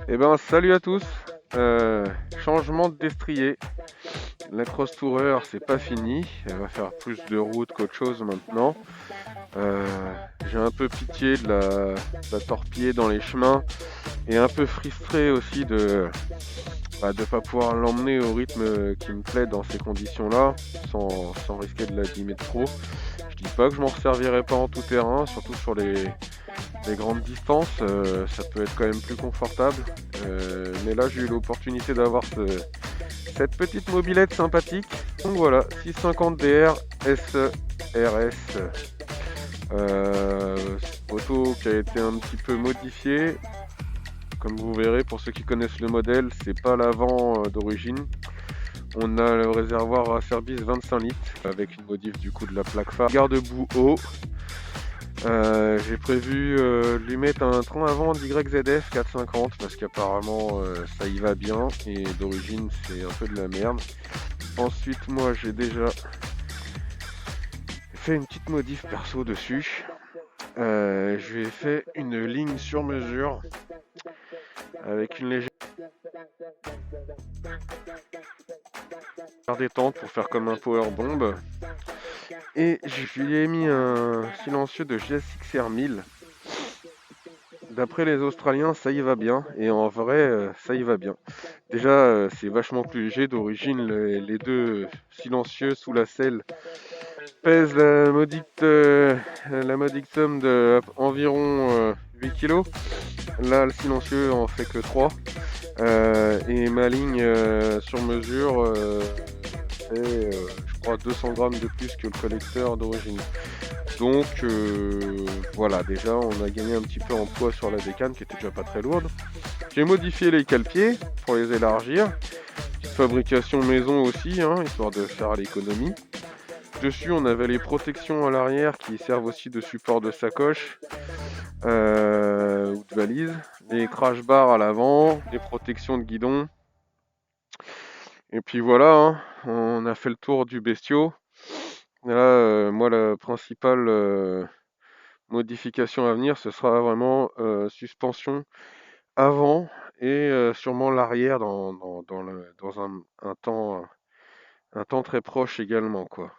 Eh ben salut à tous. Changement de destrier. La Cross Tourer c'est pas fini. Elle va faire plus de route qu'autre chose maintenant. J'ai un peu pitié de la torpiller dans les chemins et un peu frustré aussi de pas pouvoir l'emmener au rythme qui me plaît dans ces conditions-là, sans risquer de l'abîmer de trop. Je dis pas que je m'en servirai pas en tout terrain, surtout sur les grandes distances, ça peut être quand même plus confortable. Mais là j'ai eu l'opportunité d'avoir cette petite mobilette sympathique. Donc voilà, 650 DR SRS. Auto qui a été un petit peu modifiée. Comme vous verrez, pour ceux qui connaissent le modèle, c'est pas l'avant d'origine. On a le réservoir à service 25 litres avec une modif du coup de la plaque phare. Garde-boue haut. J'ai prévu lui mettre un train avant d'YZF 450 parce qu'apparemment ça y va bien et d'origine c'est un peu de la merde. Ensuite moi j'ai déjà fait une petite modif perso dessus. Je lui ai fait une ligne sur mesure avec une légère détente pour faire comme un power bomb. Et je lui ai mis un silencieux de GSX-R 1000. D'après les Australiens, ça y va bien. Et en vrai, ça y va bien. Déjà, c'est vachement plus léger. D'origine, les deux silencieux sous la selle pèsent la modique somme de environ 8 kg. Là, le silencieux en fait que 3. Et ma ligne sur mesure fait, je crois, 200 grammes de plus que le collecteur d'origine. Donc voilà, déjà on a gagné un petit peu en poids sur la bécane qui était déjà pas très lourde. J'ai modifié les cale-pieds pour les élargir. Petite fabrication maison aussi, hein, histoire de faire l'économie. Dessus on avait les protections à l'arrière qui servent aussi de support de sacoche ou de valise. Les crash bars à l'avant, les protections de guidon. Et puis voilà, hein, on a fait le tour du bestiau. Là, moi la principale modification à venir, ce sera vraiment suspension avant et sûrement l'arrière dans un temps très proche également, quoi.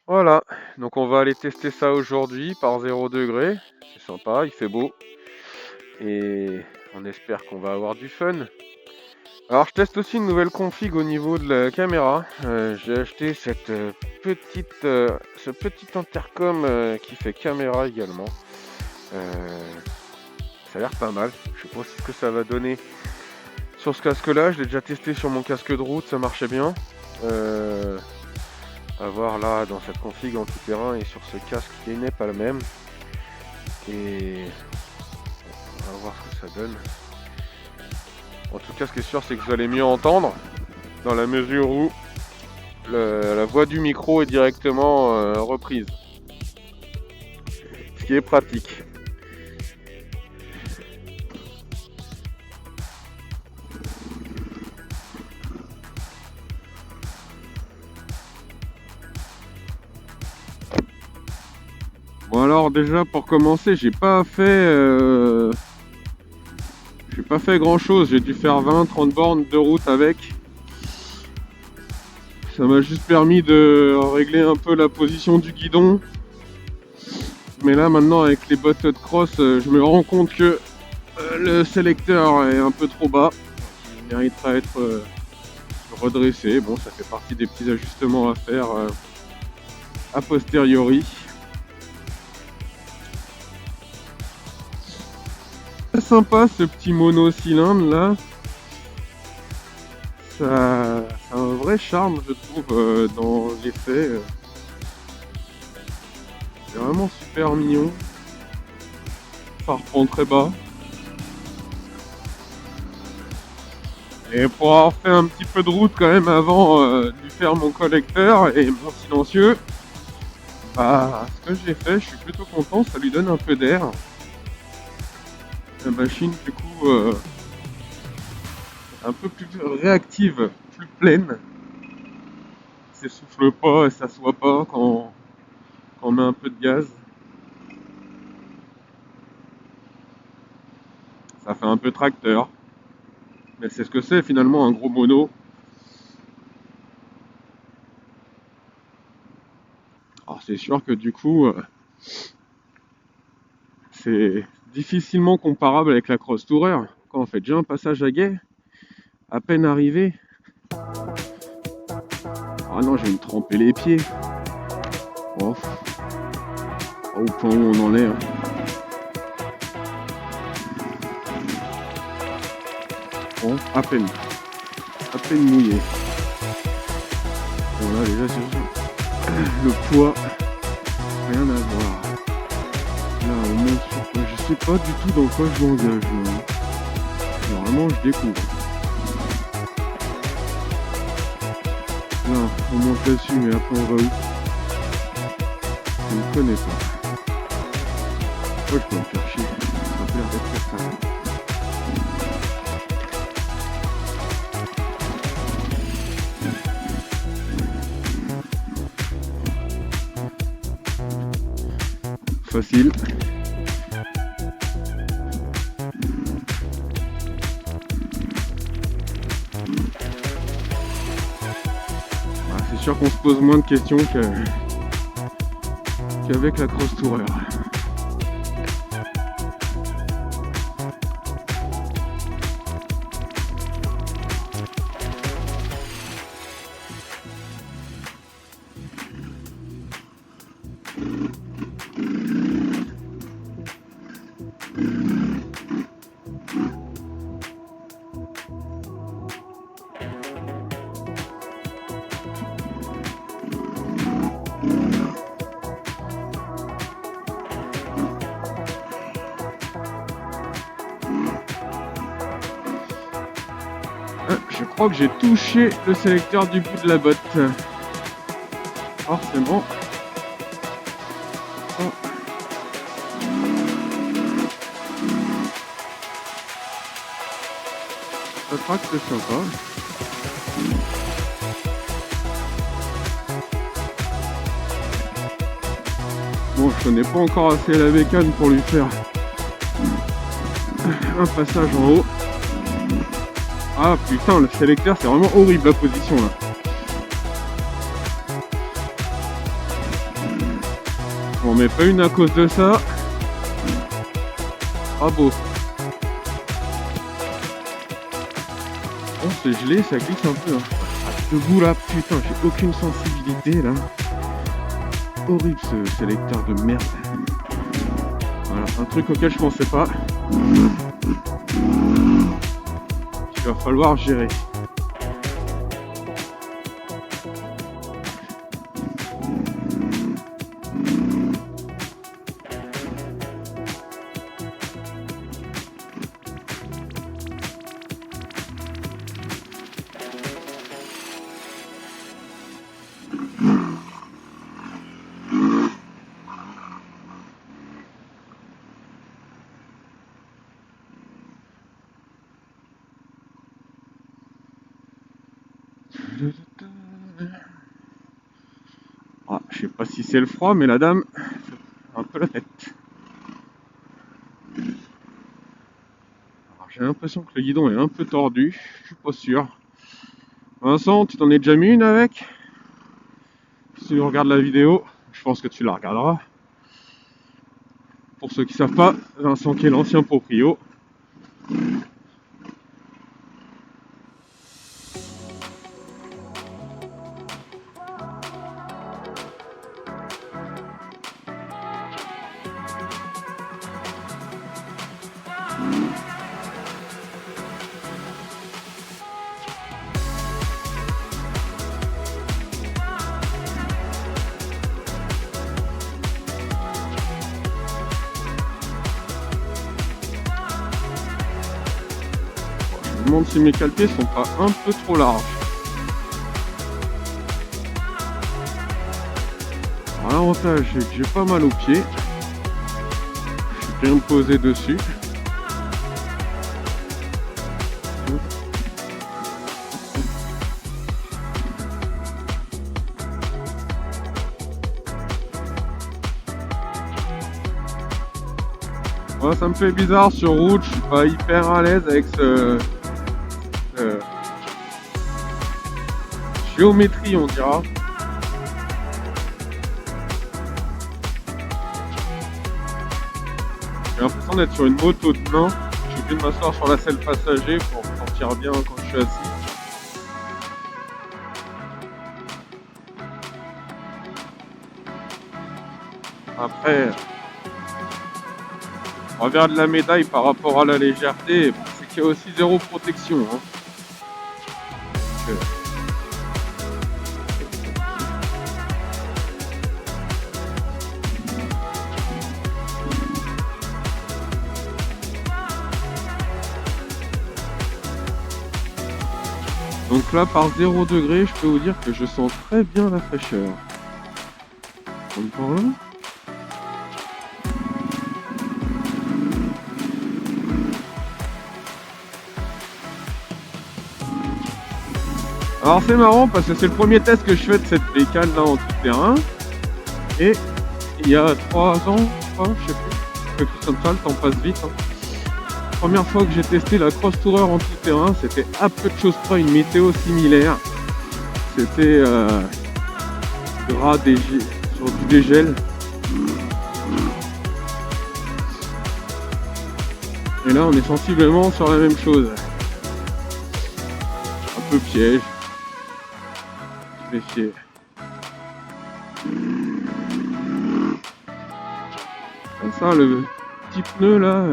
Voilà, donc on va aller tester ça aujourd'hui par 0 degré. C'est sympa, il fait beau. Et on espère qu'on va avoir du fun. Alors je teste aussi une nouvelle config au niveau de la caméra. J'ai acheté ce petit intercom qui fait caméra également. Ça a l'air pas mal. Je sais pas ce que ça va donner sur ce casque là. Je l'ai déjà testé sur mon casque de route, ça marchait bien. À voir là dans cette config en tout terrain et sur ce casque qui n'est pas le même. Et on va voir ce que ça donne. En tout cas, ce qui est sûr, c'est que vous allez mieux entendre dans la mesure où la voix du micro est directement reprise. Ce qui est pratique. Bon alors déjà pour commencer, j'ai pas fait grand chose, j'ai dû faire 20-30 bornes de route avec. Ça m'a juste permis de régler un peu la position du guidon. Mais là maintenant avec les bottes de cross, je me rends compte que le sélecteur est un peu trop bas. Il mériterait à être redressé. Bon, ça fait partie des petits ajustements à faire a posteriori. Très sympa ce petit monocylindre là. Ça a un vrai charme, je trouve, dans l'effet. C'est vraiment super mignon. Ça reprend très bas. Et pour avoir fait un petit peu de route quand même avant de lui faire mon collecteur et mon silencieux, ce que j'ai fait, je suis plutôt content, ça lui donne un peu d'air. La machine du coup un peu plus réactive, plus pleine. Ça s'essouffle pas et ça s'assoit pas quand met un peu de gaz. Ça fait un peu tracteur. Mais c'est ce que c'est finalement un gros mono. Alors c'est sûr que du coup, c'est difficilement comparable avec la Cross Tourer. Quand on fait déjà un passage à guet, à peine arrivé. Ah non, je vais me tremper les pieds. Oh. Au point où on en est. Hein. Bon, à peine mouillé. Voilà, déjà sur le poids, rien à voir. Là, on monte sur quoi? Je sais pas du tout dans quoi je m'engage. Normalement, je découvre. Là, on monte là-dessus, mais après on va où? Je ne connais pas. Moi, je peux me faire chier. Ça a l'air d'être facile. Ah, c'est sûr qu'on se pose moins de questions qu'avec la Cross Tourer. Je crois que j'ai touché le sélecteur du bout de la botte. Forcément. Oh. Ça traque, c'est sympa. Bon, je connais pas encore assez la bécane pour lui faire un passage en haut. Ah putain, le sélecteur, c'est vraiment horrible la position là. On met pas une à cause de ça. Bravo. Bon, c'est gelé, ça glisse un peu. Hein. Debout là, putain, j'ai aucune sensibilité là. Horrible ce sélecteur de merde. Voilà, un truc auquel je pensais pas. Il va falloir gérer. Ah, je sais pas si c'est le froid, mais la dame, un peu la tête. J'ai l'impression que le guidon est un peu tordu, je suis pas sûr. Vincent, tu t'en es déjà mis une avec? Si tu regardes la vidéo, je pense que tu la regarderas. Pour ceux qui savent pas, Vincent qui est l'ancien proprio. Je me demande si mes cale-pieds sont pas un peu trop larges. Alors, l'avantage c'est que j'ai pas mal aux pieds. Je suis bien posé dessus. Ouais, ça me fait bizarre sur route, je suis pas hyper à l'aise avec ce géométrie, on dira. J'ai l'impression d'être sur une moto de main. Je suis obligé de m'asseoir sur la selle passager pour me sentir bien quand je suis assis. Après, on regarde la médaille par rapport à la légèreté, c'est qu'il y a aussi zéro protection. Hein. Donc là, par 0 degré, je peux vous dire que je sens très bien la fraîcheur. Comme par là. Alors c'est marrant parce que c'est le premier test que je fais de cette bécane là en tout terrain. Et il y a 3 ans, je crois, je sais plus, quelque chose comme ça, le temps passe vite. Hein. Première fois que j'ai testé la Cross Tourer en tout terrain, c'était à peu de choses près une météo similaire. C'était gras sur du dégel. Et là on est sensiblement sur la même chose. Un peu piège. Méfier. Ça, le petit pneu là,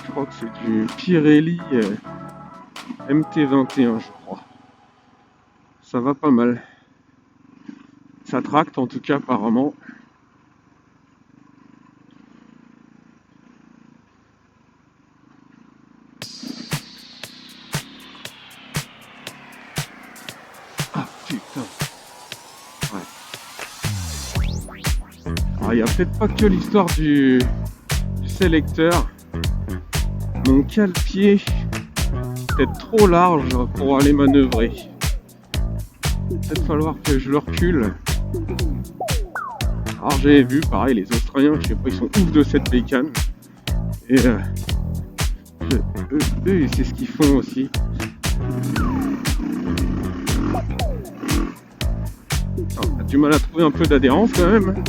je crois que c'est du Pirelli MT21, je crois. Ça va pas mal. Ça tracte en tout cas apparemment. Ah putain. Alors il n'y a peut-être pas que l'histoire du sélecteur. Mon cale-pied peut-être trop large pour aller manœuvrer. Il va peut-être falloir que je le recule. Alors j'avais vu, pareil, les Australiens, je sais pas, ils sont ouf de cette bécane. Et eux, c'est ce qu'ils font aussi. On a du mal à trouver un peu d'adhérence quand même.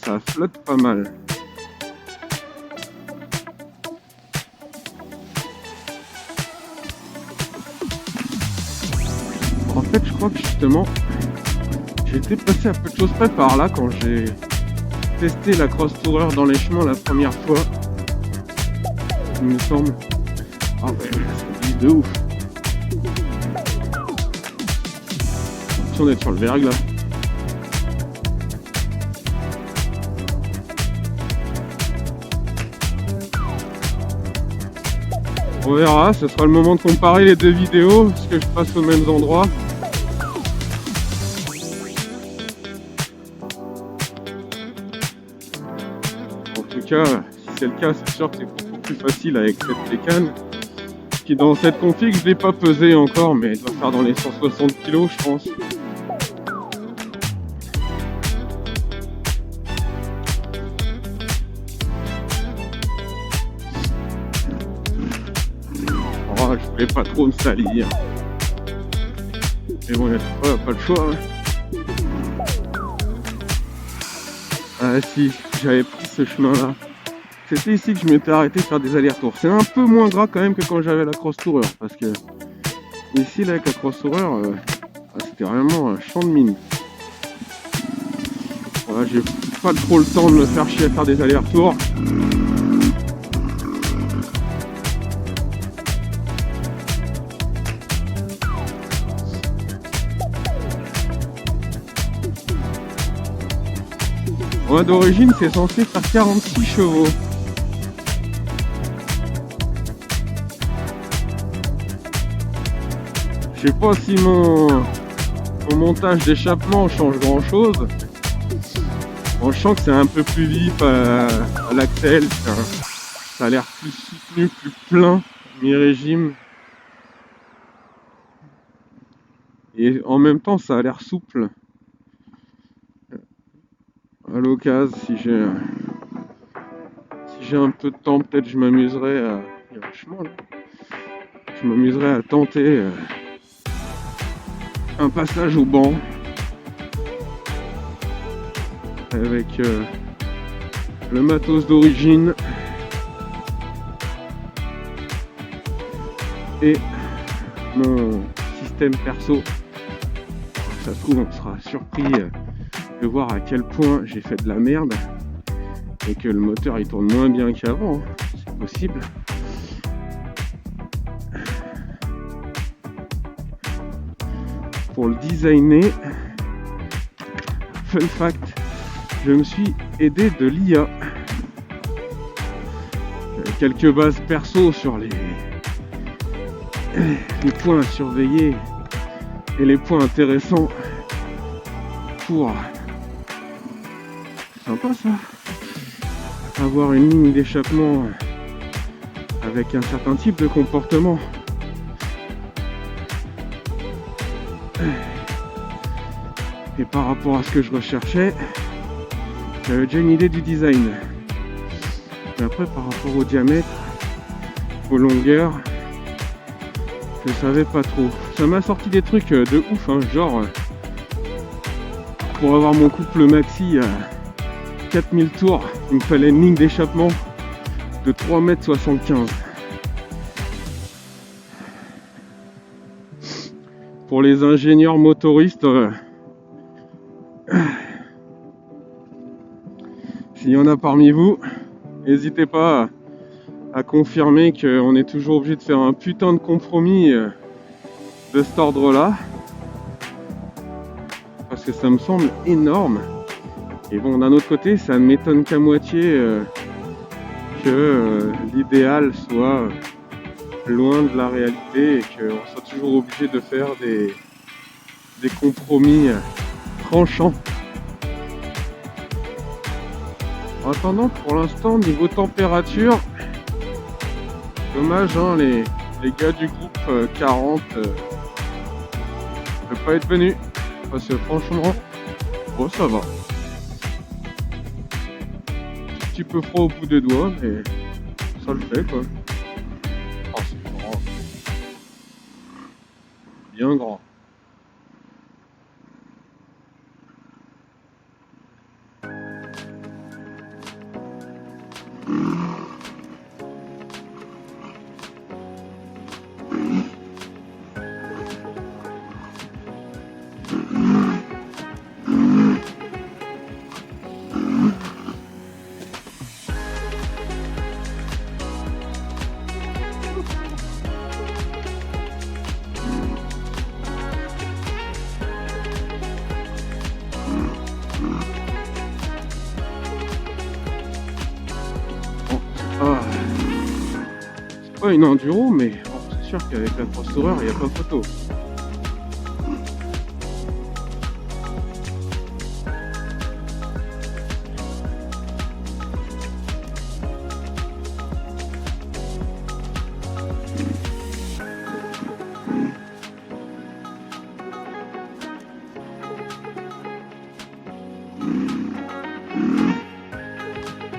Ça flotte pas mal. En fait, je crois que justement, j'ai été passé à peu de choses près par là quand j'ai testé la Cross Tourer dans les chemins la première fois. Il me semble. Ah ouais, ça glisse de ouf. Attention d'être sur le verglas. On verra, ce sera le moment de comparer les deux vidéos, parce que je passe aux mêmes endroits. En tout cas, si c'est le cas, c'est sûr que c'est beaucoup plus facile avec cette bécane. Qui dans cette config, je ne l'ai pas pesé encore, mais elle doit faire dans les 160 kg, je pense. Oh, je voulais pas trop me salir. Mais bon, il n'y a pas le choix. Hein. Ah si, j'avais pris ce chemin-là. C'était ici que je m'étais arrêté de faire des allers-retours. C'est un peu moins gras quand même que quand j'avais la Cross Tourer. Parce que ici, là, avec la Cross Tourer, c'était vraiment un champ de mine. Voilà, j'ai pas trop le temps de me faire chier à faire des allers-retours. Ouais, d'origine, c'est censé faire 46 chevaux. Je sais pas si mon montage d'échappement change grand chose. On sent que c'est un peu plus vif à l'axel. Ça a l'air plus soutenu, plus plein, mi-régime. Et en même temps, ça a l'air souple. À l'occasion, si j'ai un peu de temps, peut-être je m'amuserai à... Il y a vachement là. Je m'amuserai à tenter un passage au banc avec le matos d'origine et mon système perso. Ça se trouve, on sera surpris de voir à quel point j'ai fait de la merde et que le moteur il tourne moins bien qu'avant, hein. C'est possible. Pour le designer, fun fact, je me suis aidé de l'IA. Quelques bases perso sur les points à surveiller et les points intéressants pour... Sympa ça, avoir une ligne d'échappement avec un certain type de comportement. Et par rapport à ce que je recherchais, j'avais déjà une idée du design. Et après, par rapport au diamètre, aux longueurs, je savais pas trop. Ça m'a sorti des trucs de ouf, hein, genre pour avoir mon couple maxi à 4000 tours, il me fallait une ligne d'échappement de 3,75 m. Pour les ingénieurs motoristes, s'il y en a parmi vous, n'hésitez pas à confirmer qu'on est toujours obligé de faire un putain de compromis de cet ordre-là. Parce que ça me semble énorme. Et bon, d'un autre côté, ça ne m'étonne qu'à moitié que l'idéal soit loin de la réalité et qu'on soit toujours obligé de faire des compromis tranchants. En attendant, pour l'instant, niveau température, dommage, hein, les gars du groupe 40 ne peuvent pas être venus. Parce que franchement, bon, ça va. Un petit peu froid au bout des doigts, mais ça le fait quoi. Oh, c'est grand. Bien grand. C'est pas une enduro, mais bon, c'est sûr qu'avec la Crosstour, il n'y a pas photo.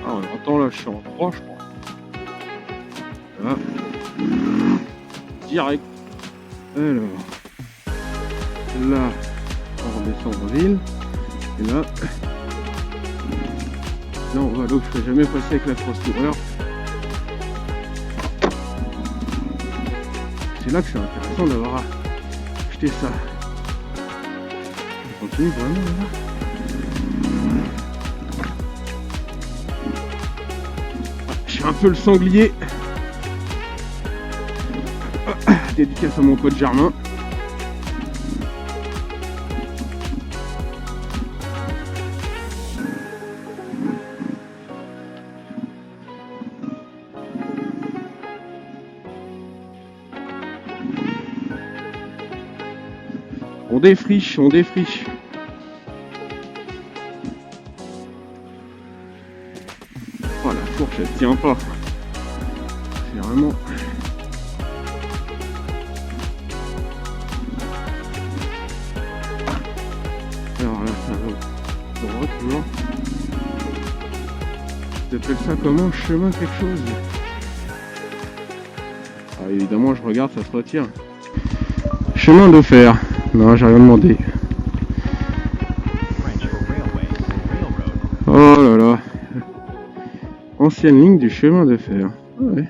Ah, on entend là, je suis en 3, je crois. Là. Direct. Alors, là, on redescend en ville. Et là, on va là où je ne serais jamais passé avec la Crosstour. C'est là que c'est intéressant d'avoir acheté ça. On continue vraiment là. Je suis un peu le sanglier. Dédicace à mon pote Germain. On défriche, on défriche. Oh, la fourche, elle tient pas. C'est vraiment... appelle ça comment? Chemin quelque chose. Ah, évidemment, je regarde, ça se retire. Chemin de fer. Non, j'ai rien demandé. Oh là là. Ancienne ligne du chemin de fer. Ouais.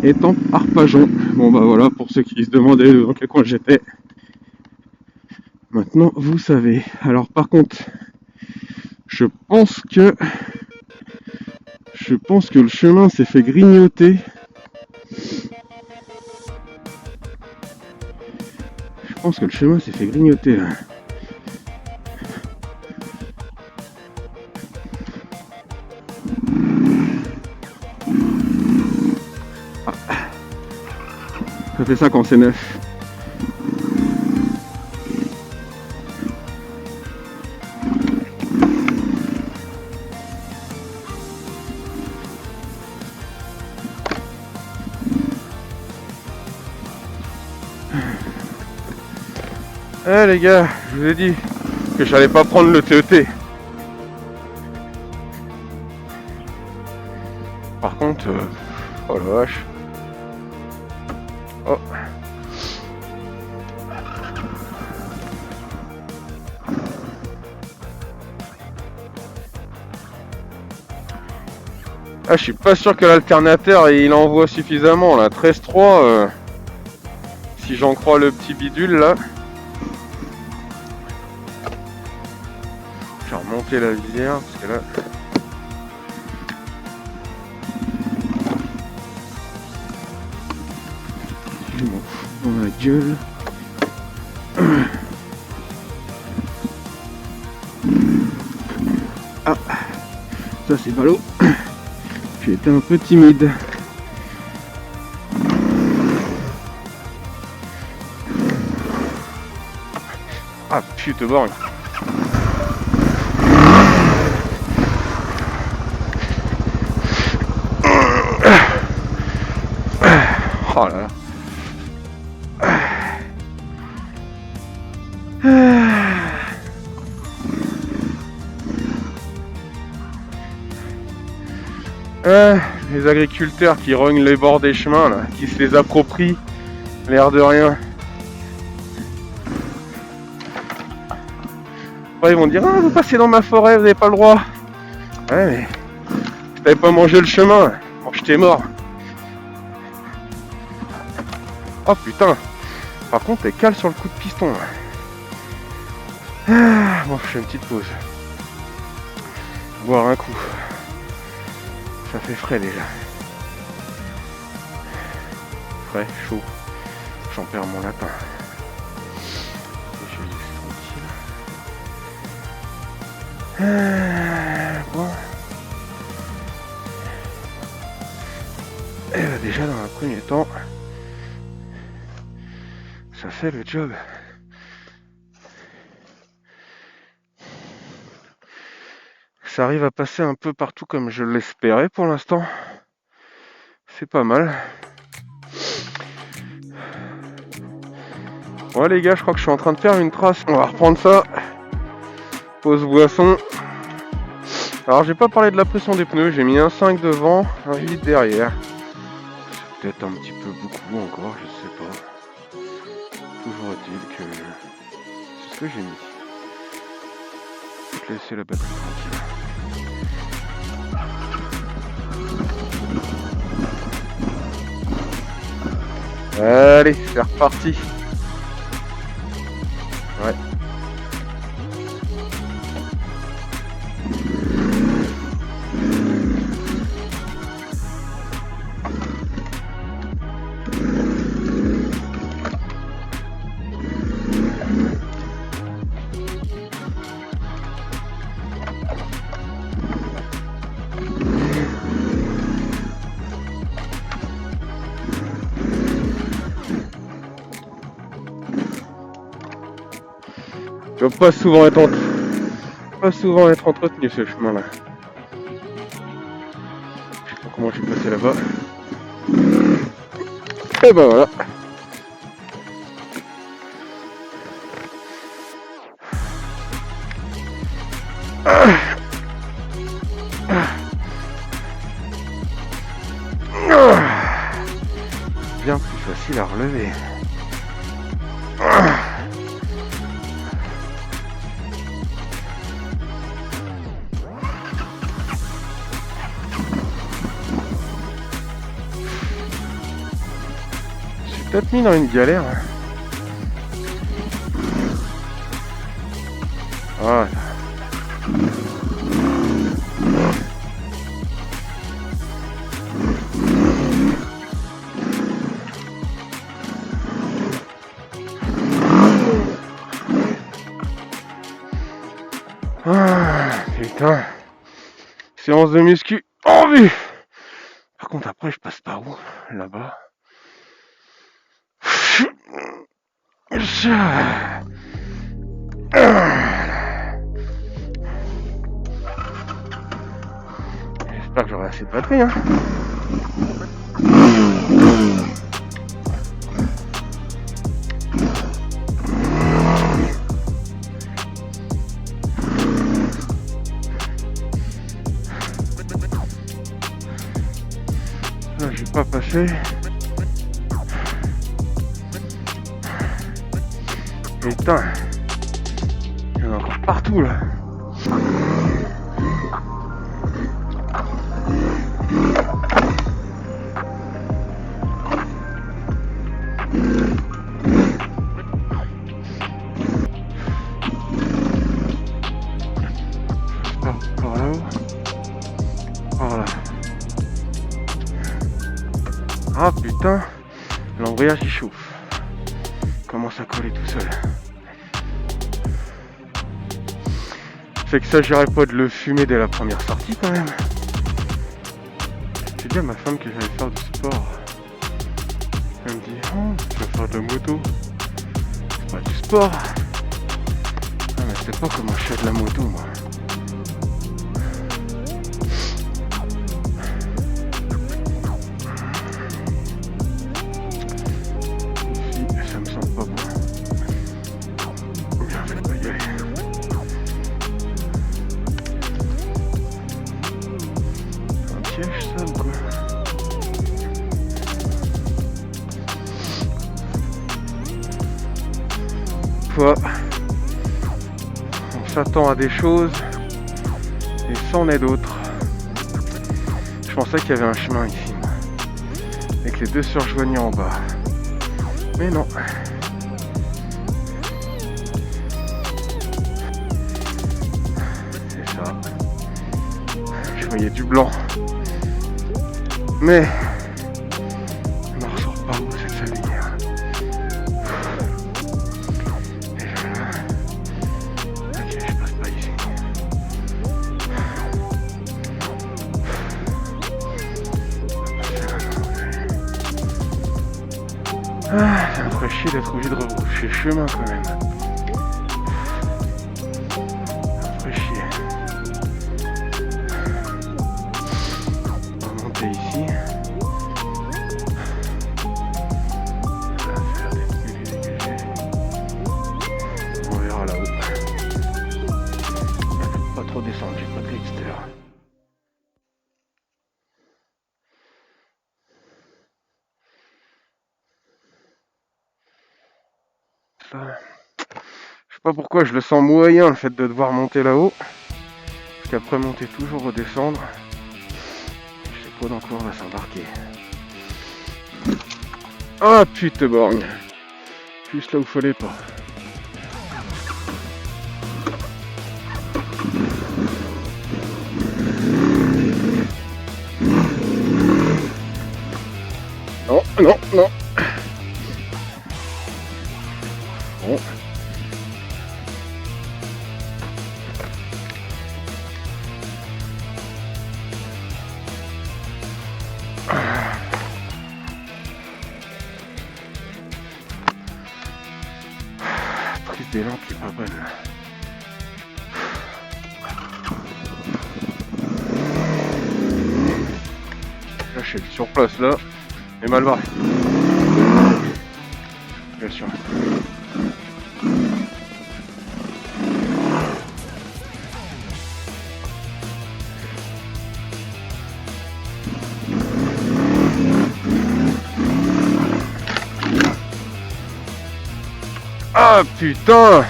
Étampes Arpajon. Bon bah voilà, pour ceux qui se demandaient dans quel coin j'étais. Maintenant, vous savez. Alors par contre, je pense que le chemin s'est fait grignoter. Je pense que le chemin s'est fait grignoter là. Ah. Ça fait ça quand c'est neuf. Eh les gars, je vous ai dit que j'allais pas prendre le TET. Par contre, oh la vache. Oh. Ah, je suis pas sûr que l'alternateur il envoie suffisamment là. 13.3, si j'en crois le petit bidule là. Je vais remonter la visière parce que là. Je m'en fous dans la gueule. Ah, ça c'est ballot. J'ai été un peu timide. Ah putain borgne. Oh là là. Les agriculteurs qui rognent les bords des chemins, là, qui se les approprient, l'air de rien. Après, ils vont dire, ah, vous passez dans ma forêt, vous n'avez pas le droit. Ouais, mais si t'avais pas mangé le chemin, bon, je t'ai mort. Oh putain. Par contre, elle cale sur le coup de piston. Ah, bon, je fais une petite pause. Boire un coup. Ça fait frais déjà. Frais, chaud. J'en perds mon lapin. Je laisse tranquille. Bon. Et bah déjà dans un premier temps, ça fait le job. Ça arrive à passer un peu partout comme je l'espérais pour l'instant. C'est pas mal. Ouais les gars, je crois que je suis en train de faire une trace. On va reprendre ça. Pause boisson. Alors j'ai pas parlé de la pression des pneus. J'ai mis un 5 devant, un 8 derrière. C'est peut-être un petit peu beaucoup encore, je sais pas. Toujours est-il que c'est ce que j'ai mis. Je vais laisser la batterie tranquille. Allez, c'est reparti. Ouais. Il va pas souvent être entretenu ce chemin là. Je sais pas comment je suis passé là-bas. Et ben voilà. bien plus facile à relever. J'ai peut-être mis dans une galère. Voilà. Ah, putain. Séance de muscu en vue. Par contre, après, je passe par où? Là-bas. J'espère que j'aurai assez de batterie, hein. Là, je vais pas passer. Putain, il y en a encore partout là. Par là-haut. Par là. Ah putain, l'embrayage il chauffe. Il commence à coller tout seul. C'est que ça s'agirait pas de le fumer dès la première sortie quand même. J'ai dit à ma femme que j'allais faire du sport. Elle me dit, oh, tu vas faire de la moto. C'est pas du sport. Ah mais c'est pas comment je fais de la moto moi. Ici, ça me semble pas bon. Bien, je vais pas y aller. Un piège ça ou quoi? Fois, on s'attend à des choses et c'en est d'autres. Je pensais qu'il y avait un chemin ici, et que les deux se rejoignaient en bas. Mais non. C'est ça. Je voyais du blanc. Mais on ne ressort pas où cette lumière. Ok, je passe pas ici. Ah, ça me ferait chier d'être obligé de rebrousser chemin quand même. Ça me ferait chier. On va monter ici. Ça va faire des plus dégagé. On verra là-haut. Pas trop descendre, j'ai pas de l'extérieur. Ça. Je sais pas pourquoi je le sens moyen le fait de devoir monter là-haut. Parce qu'après monter toujours redescendre. Je sais pas dans quoi on va s'embarquer. Ah putain borgne. Juste là où fallait pas. Non, non, non. Bon. Prise des lampes qui est pas bonne. Là je suis sur place là, mais mal barré. Bien sûr. Ah putain!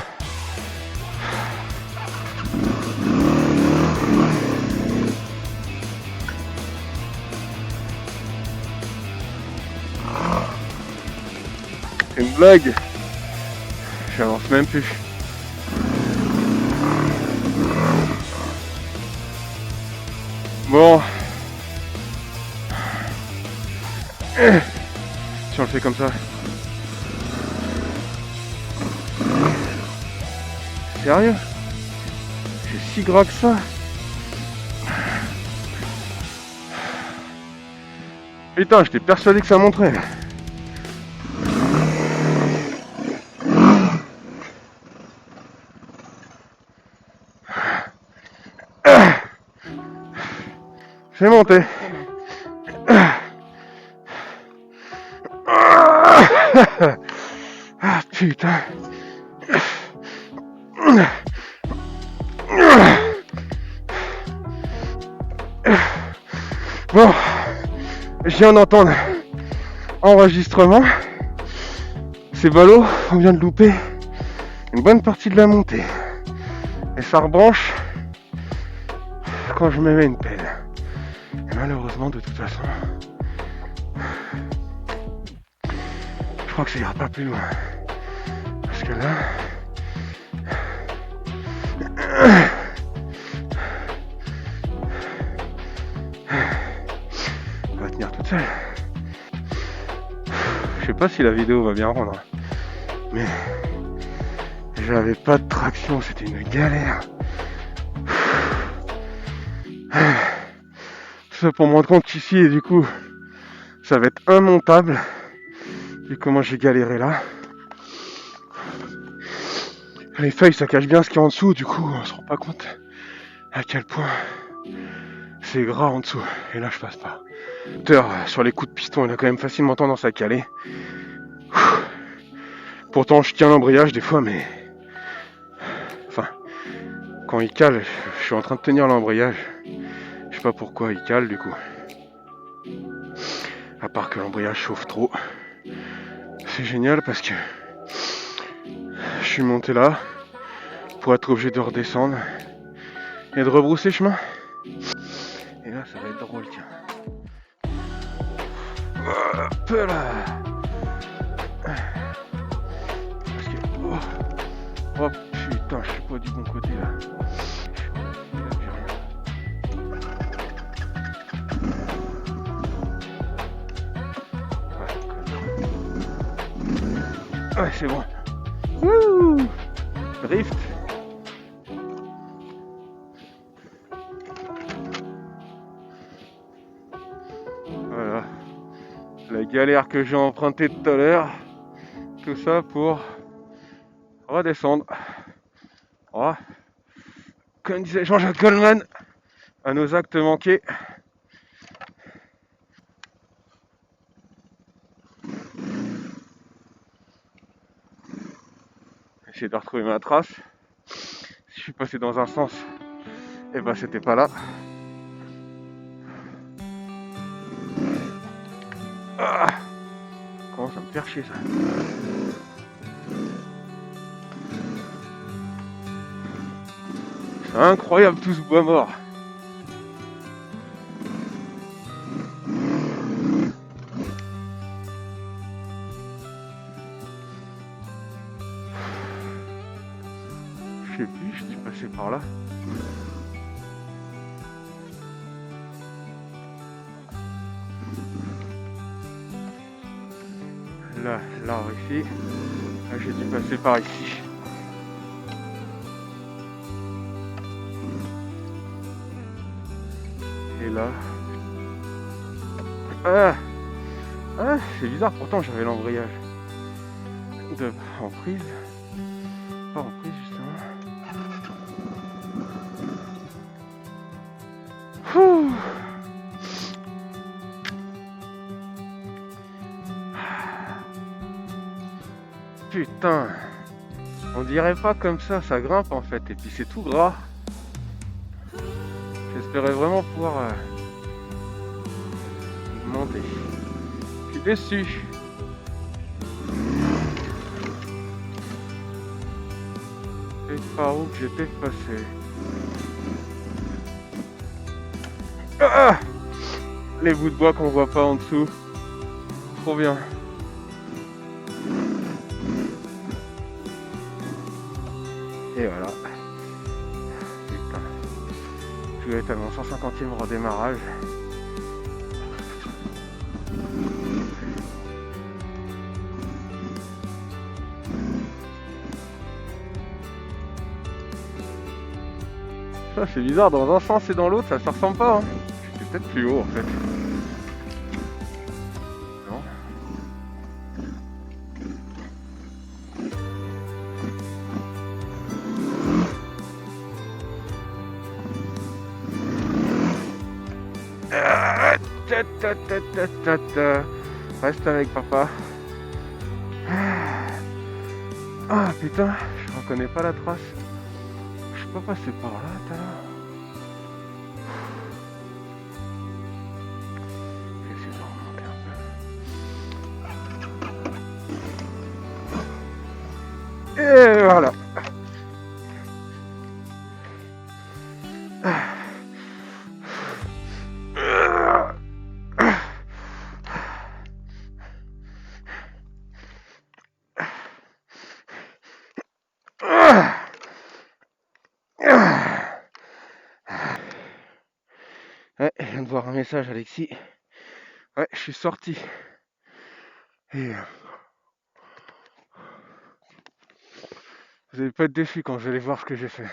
C'est une blague. J'avance même plus. Bon. Si on le fait comme ça. Sérieux? C'est si gras que ça? Putain, j'étais persuadé que ça montrait. C'est monté. Ah putain. Bon, je viens d'entendre enregistrement. C'est ballot, on vient de louper une bonne partie de la montée. Et ça rebranche quand je me mets une pelle. Et malheureusement, de toute façon, je crois que ça ira pas plus loin. Parce que là... elle va tenir toute seule. Je sais pas si la vidéo va bien rendre. Mais... j'avais pas de traction, c'était une galère. Tout ça pour me rendre compte qu'ici, et du coup, ça va être immontable. Vu comment j'ai galéré là. Les feuilles, ça cache bien ce qu'il y a en dessous, du coup, on se rend pas compte à quel point c'est gras en dessous. Et là, je passe pas. Sur les coups de piston, il a quand même facilement tendance à caler. Pourtant, je tiens l'embrayage des fois, mais... enfin, quand il cale, je suis en train de tenir l'embrayage. Je sais pas pourquoi il cale, du coup. À part que l'embrayage chauffe trop. C'est génial parce que je suis monté là pour être obligé de redescendre et de rebrousser chemin. Et là, ça va être drôle, tiens. Hop là. Parce que... oh putain, je suis pas du bon côté là. Ouais, c'est bon. Wouh! Drift. Voilà. La galère que j'ai empruntée tout à l'heure. Tout ça pour redescendre. Oh. Comme disait Jean-Jacques Goldman, à nos actes manqués. Essayer de retrouver ma trace. Si je suis passé dans un sens, et ben c'était pas là. Ah, comment ça me fait chier ça. C'est incroyable tout ce bois mort. Je sais plus, je suis passé par là. Là, l'arbre ici. Là, j'ai dû passer par ici. Et là. Ah, c'est bizarre, pourtant j'avais l'embrayage en prise. Pas en prise justement. Ouh. Putain, on dirait pas comme ça grimpe en fait, et puis c'est tout gras. J'espérais vraiment pouvoir monter. Je suis déçu. par où que j'étais passé. Ah, les bouts de bois qu'on voit pas en dessous. Trop bien. Et voilà. Putain. Je vais être à mon 150e redémarrage. Ça c'est bizarre, dans un sens et dans l'autre ça se ressemble pas. Hein. J'étais peut-être plus haut en fait. Non. Reste avec papa. Ah putain, je reconnais pas la trace. Je suis pas passé par là tout à l'heure. Je vais essayer de remonter un peu. Et voilà. Ouais, je viens de voir un message, Alexis. Ouais, je suis sorti. Et vous allez pas être déçus quand vous allez voir ce que j'ai fait.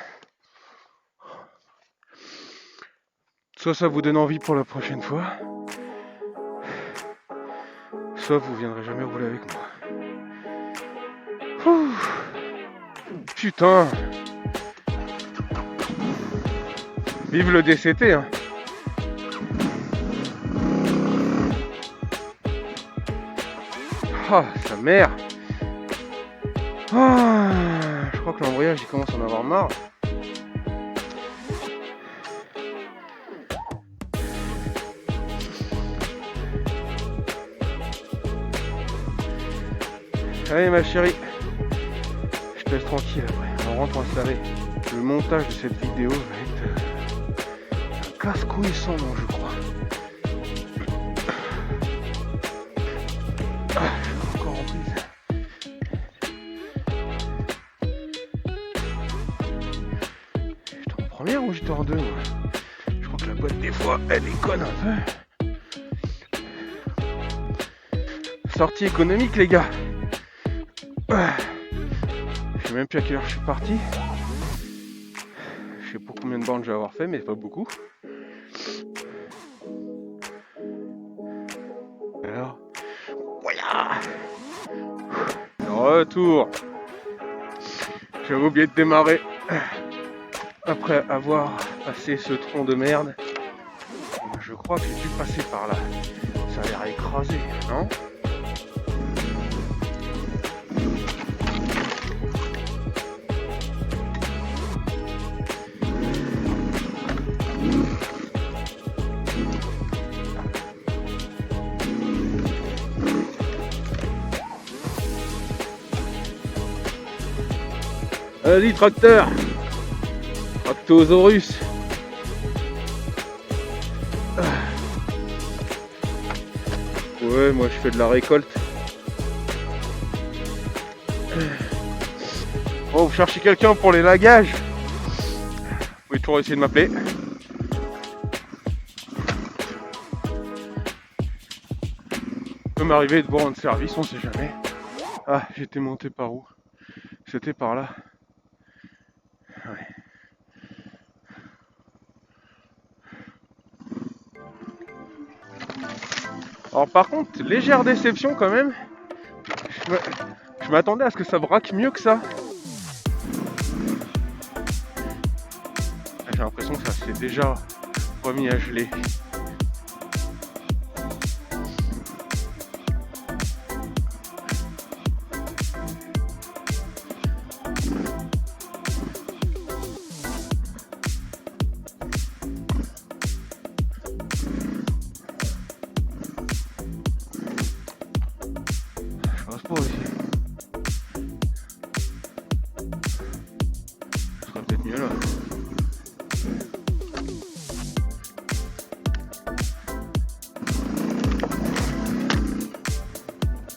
Soit ça vous donne envie pour la prochaine fois, soit vous viendrez jamais rouler avec moi. Ouh. Putain. Vive le DCT, hein. Ah, sa mère. Ah, je crois que l'embrayage il commence à en avoir marre. Allez ma chérie, je te laisse tranquille après, on rentre installé. Le montage de cette vidéo va être un casse-couille sans nom je crois. Ah, je suis encore en prise. J'étais en première ou j'étais en deux moi? Je crois que la boîte des fois elle déconne un peu. Sortie économique les gars. Je sais même plus à quelle heure je suis parti. Je sais pas combien de bornes je vais avoir fait, mais pas beaucoup. Alors, voilà. Retour. J'avais oublié de démarrer. Après avoir passé ce tronc de merde. Je crois que j'ai dû passer par là. Ça a l'air écrasé, non ? Vas-y tracteur, Tractosaurus. Ouais, moi je fais de la récolte. Bon, vous cherchez quelqu'un pour les lagages, vous pouvez toujours essayer de m'appeler. Peut m'arriver de vous rendre service, on sait jamais. Ah, j'étais monté par où? C'était par là. Ouais. Alors par contre, légère déception quand même. Je m'attendais à ce que ça braque mieux que ça. J'ai l'impression que ça s'est déjà remis à geler. Je pense pas aussi.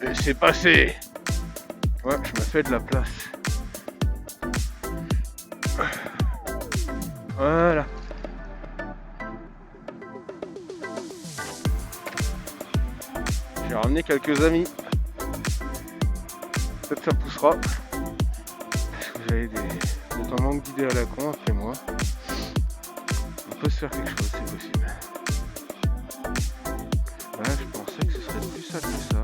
Laissez passer. Ouais, je me fais de la place. Voilà. J'ai ramené quelques amis. Peut-être ça poussera. Si vous avez des manque d'idées à la con, appelez-moi. On peut se faire quelque chose, c'est possible. Ouais, je pensais que ce serait plus sale que ça.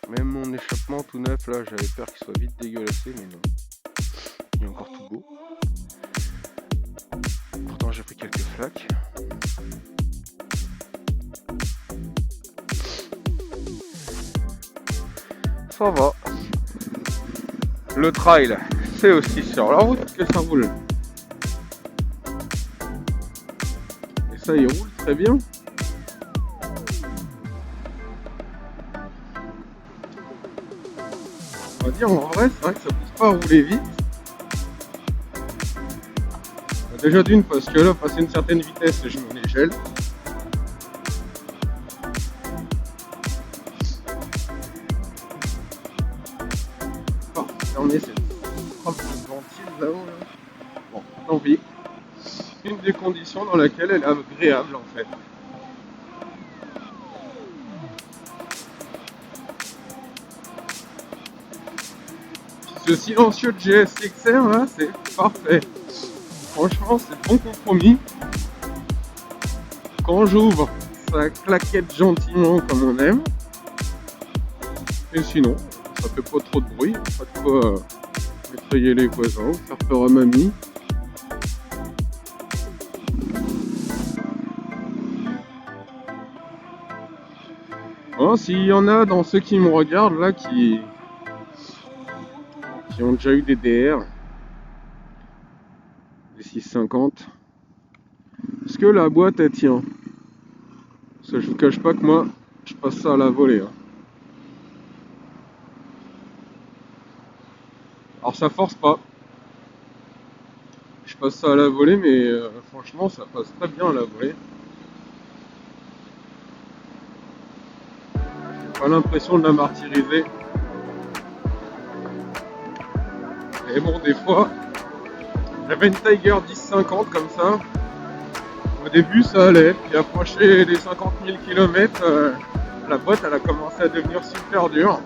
Même mon échappement tout neuf, là, j'avais peur qu'il soit vite dégueulassé, mais non. Il est encore tout beau. Pourtant, j'ai pris quelques flaques. Ça va. Le trail, c'est aussi sur la route que ça roule. Et ça, il roule très bien. On va dire, en vrai, c'est vrai que ça pousse pas à rouler vite. Déjà d'une, parce que là, passer une certaine vitesse, je me les gèle. Bon, on essaie de prendre une ventile là-haut. Là. Bon, tant pis. Une des conditions dans laquelle elle est agréable en fait. Ce silencieux de GSXR là, c'est parfait. Franchement, c'est bon compromis. Quand j'ouvre, ça claquette gentiment comme on aime. Et sinon, ça fait pas trop de bruit, pas de quoi effrayer les voisins, faire peur à mamie. Bon, s'il y en a dans ceux qui me regardent là qui ont déjà eu des DR, des 650, est-ce que la boîte elle tient? Parce que je vous cache pas que moi, je passe ça à la volée. Hein. Alors ça force pas. Je passe ça à la volée, mais franchement, ça passe très bien à la volée. J'ai pas l'impression de la martyriser. Et bon, des fois, j'avais une Tiger 1050 comme ça. Au début, ça allait. Puis approché les 50 000 km, la boîte, elle a commencé à devenir super dure.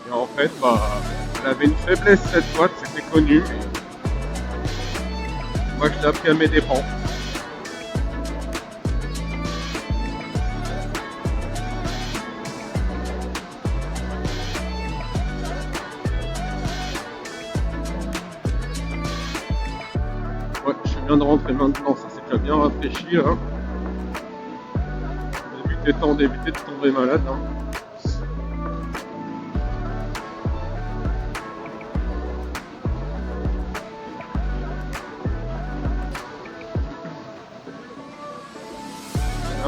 Et en fait, bah, elle avait une faiblesse cette boîte, c'était connu. Mais moi, je l'ai appris à mes dépens. Ouais, je viens de rentrer maintenant, ça s'est déjà bien rafraîchi là. Le but étant d'éviter de tomber malade. Hein.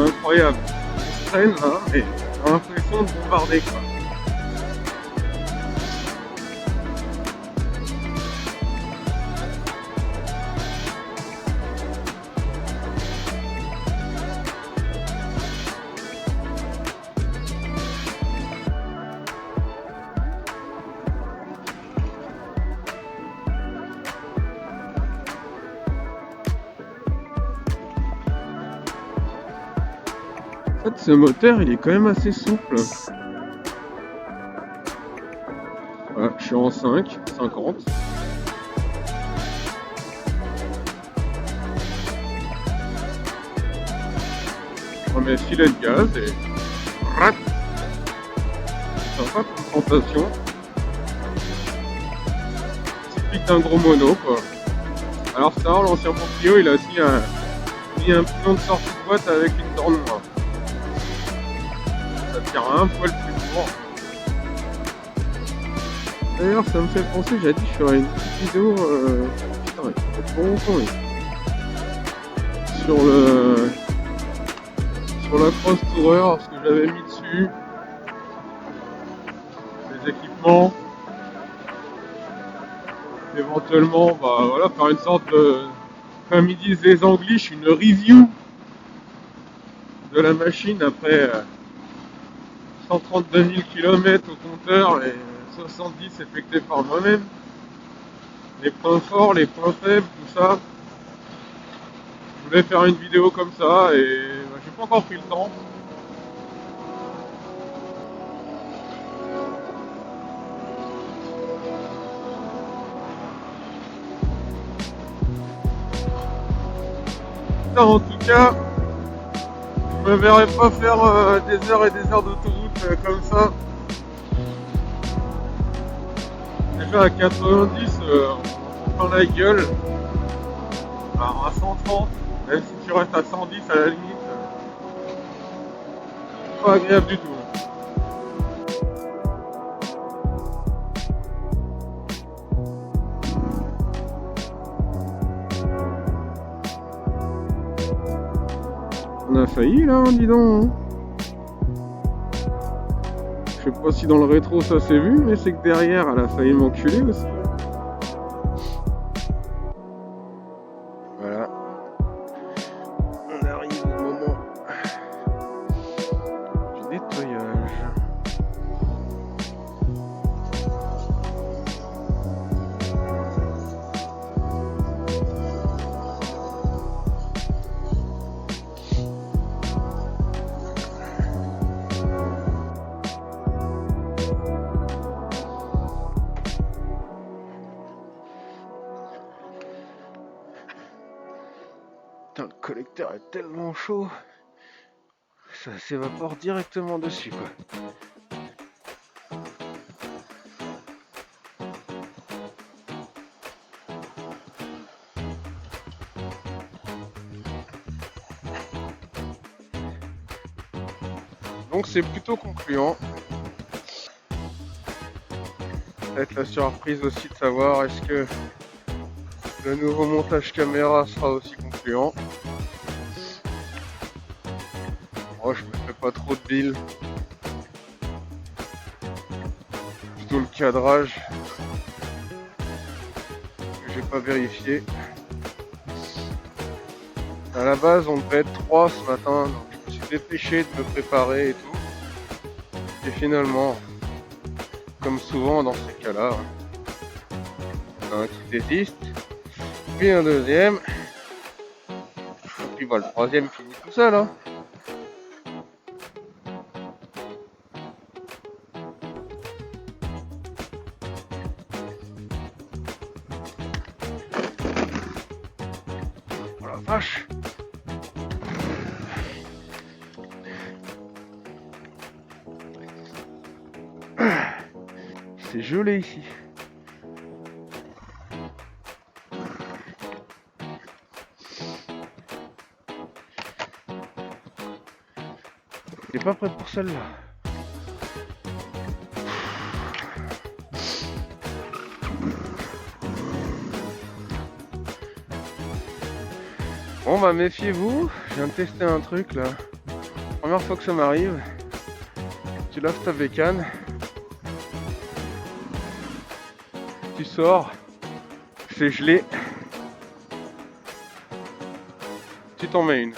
Incroyable. On se traîne là, mais j'ai l'impression de bombarder quoi. En fait, ce moteur, il est quand même assez souple. Voilà, je suis en 5, 50. Je remets filet de gaz et... Sympa comme sensation. Typique d'un gros mono, quoi. Alors ça, l'ancien Portillo, il a aussi mis un pilon de sortie de boîte avec une dent noire. Ça tire un poil plus court. D'ailleurs, ça me fait penser, j'ai dit, je ferai une petite vidéo, putain, il faut trop longtemps, sur la Cross Tourer, ce que j'avais mis dessus, les équipements, éventuellement, bah voilà, faire une sorte de, comme ils disent les Anglish, une review de la machine après 132 000 km au compteur et 70 effectués par moi-même. Les points forts, les points faibles, tout ça. Je voulais faire une vidéo comme ça et j'ai pas encore pris le temps. Ça, en tout cas, je me verrais pas faire des heures et des heures d'autoroute comme ça. Déjà à 90, on prend la gueule. Alors à 130, même si tu restes à 110 à la limite, pas agréable du tout. On a failli là, dis donc. Hein. Je sais pas si dans le rétro ça s'est vu, mais c'est que derrière elle a failli m'enculer aussi. Voilà. On arrive au moment du nettoyage. Putain, le collecteur est tellement chaud, ça s'évapore directement dessus quoi. Donc c'est plutôt concluant. Peut-être la surprise aussi de savoir est-ce que le nouveau montage caméra sera aussi concluant. Moi je me fais pas trop de billes. Plutôt le cadrage que j'ai pas vérifié. À la base on devait être 3 ce matin, donc je me suis dépêché de me préparer et tout. Et finalement, comme souvent dans ces cas-là, un qui désiste, puis un deuxième, et puis voilà, le troisième finit tout seul. Hein. Oh la vache! C'est gelé ici. T'es pas prêt pour celle-là. Bon bah méfiez-vous, je viens de tester un truc là. Première fois que ça m'arrive. Tu laves ta bécane. Tu sors. C'est gelé. Tu t'en mets une.